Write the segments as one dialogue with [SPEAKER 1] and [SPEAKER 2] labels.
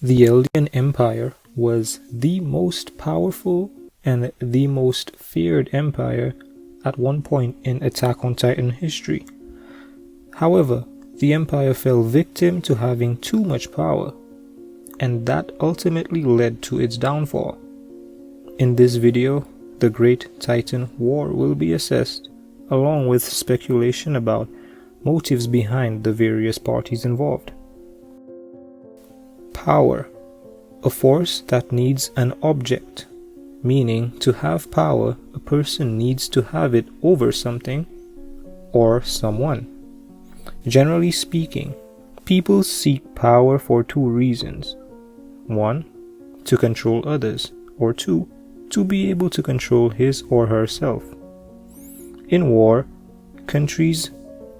[SPEAKER 1] The Eldian Empire was the most powerful and the most feared empire at one point in Attack on Titan history. However, the empire fell victim to having too much power, and that ultimately led to its downfall. In this video, the Great Titan War will be assessed, along with speculation about motives behind the various parties involved. Power, a force that needs an object, meaning to have power, a person needs to have it over something or someone. Generally speaking, people seek power for two reasons. One, to control others, or two, to be able to control his or herself. In war, countries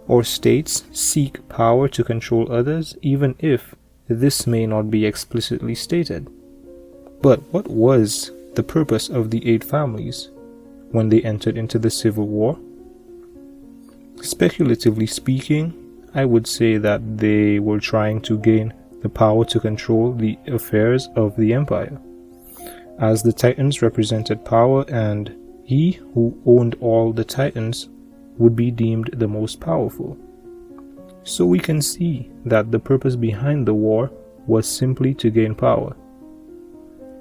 [SPEAKER 1] or states seek power to control others even if this may not be explicitly stated. But what was the purpose of the 8 families when they entered into the civil war? Speculatively speaking, I would say that they were trying to gain the power to control the affairs of the empire, as the Titans represented power, and he who owned all the Titans would be deemed the most powerful. So we can see that the purpose behind the war was simply to gain power.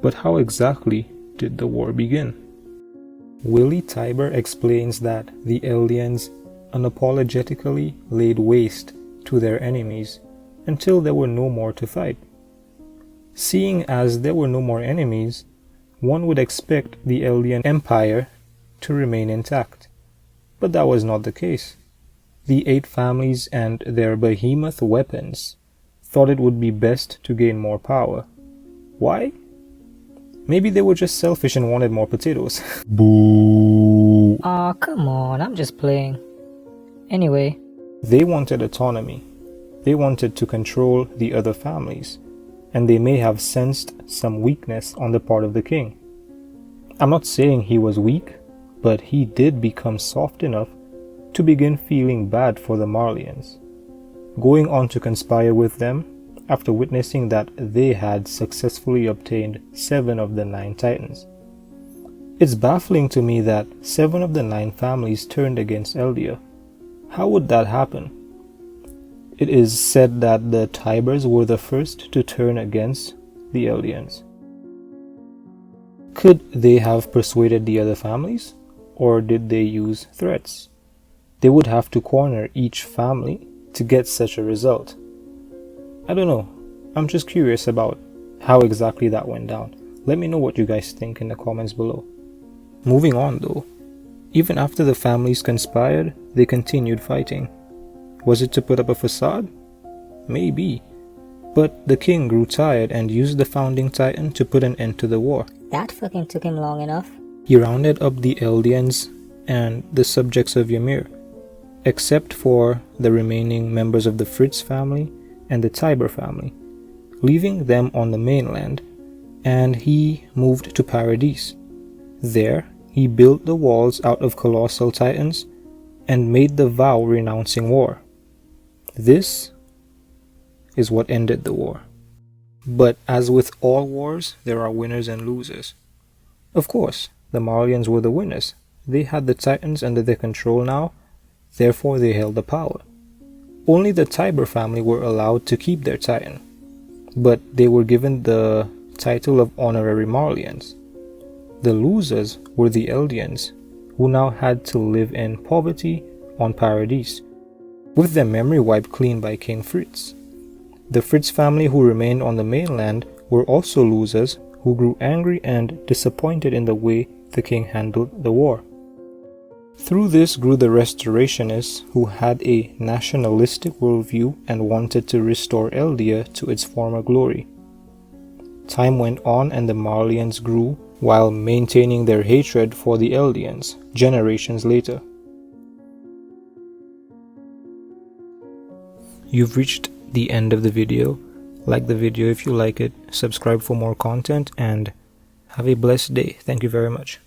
[SPEAKER 1] But how exactly did the war begin? Willie Tybur explains that the Eldians unapologetically laid waste to their enemies until there were no more to fight. Seeing as there were no more enemies, one would expect the Eldian Empire to remain intact. But that was not the case. The 8 families and their behemoth weapons thought it would be best to gain more power. Why? Maybe they were just selfish and wanted more potatoes.
[SPEAKER 2] Boo! Aw, come on, I'm just playing. Anyway.
[SPEAKER 1] They wanted autonomy. They wanted to control the other families, and they may have sensed some weakness on the part of the king. I'm not saying he was weak, but he did become soft enough to begin feeling bad for the Marleyans, going on to conspire with them after witnessing that they had successfully obtained 7 of the 9 Titans. It's baffling to me that 7 of the 9 families turned against Eldia. How would that happen? It is said that the Tyburs were the first to turn against the Eldians. Could they have persuaded the other families, or did they use threats? They would have to corner each family to get such a result. I don't know. I'm just curious about how exactly that went down. Let me know what you guys think in the comments below. Moving on though, even after the families conspired, they continued fighting. Was it to put up a facade? Maybe. But the king grew tired and used the founding titan to put an end to the war.
[SPEAKER 2] That fucking took him long enough.
[SPEAKER 1] He rounded up the Eldians and the subjects of Ymir, except for the remaining members of the Fritz family and the Tybur family, leaving them on the mainland, and he moved to Paradise. There, he built the walls out of colossal titans and made the vow renouncing war. This is what ended the war. But as with all wars, there are winners and losers. Of course, the Marleyans were the winners. They had the Titans under their control now, therefore they held the power. Only the Tybur family were allowed to keep their Titan, but they were given the title of honorary Marleyans. The losers were the Eldians, who now had to live in poverty on Paradise, with their memory wiped clean by King Fritz. The Fritz family who remained on the mainland were also losers who grew angry and disappointed in the way the king handled the war. Through this grew the Restorationists, who had a nationalistic worldview and wanted to restore Eldia to its former glory. Time went on and the Marleyans grew while maintaining their hatred for the Eldians generations later. You've reached the end of the video. Like the video if you like it, subscribe for more content, and have a blessed day. Thank you very much.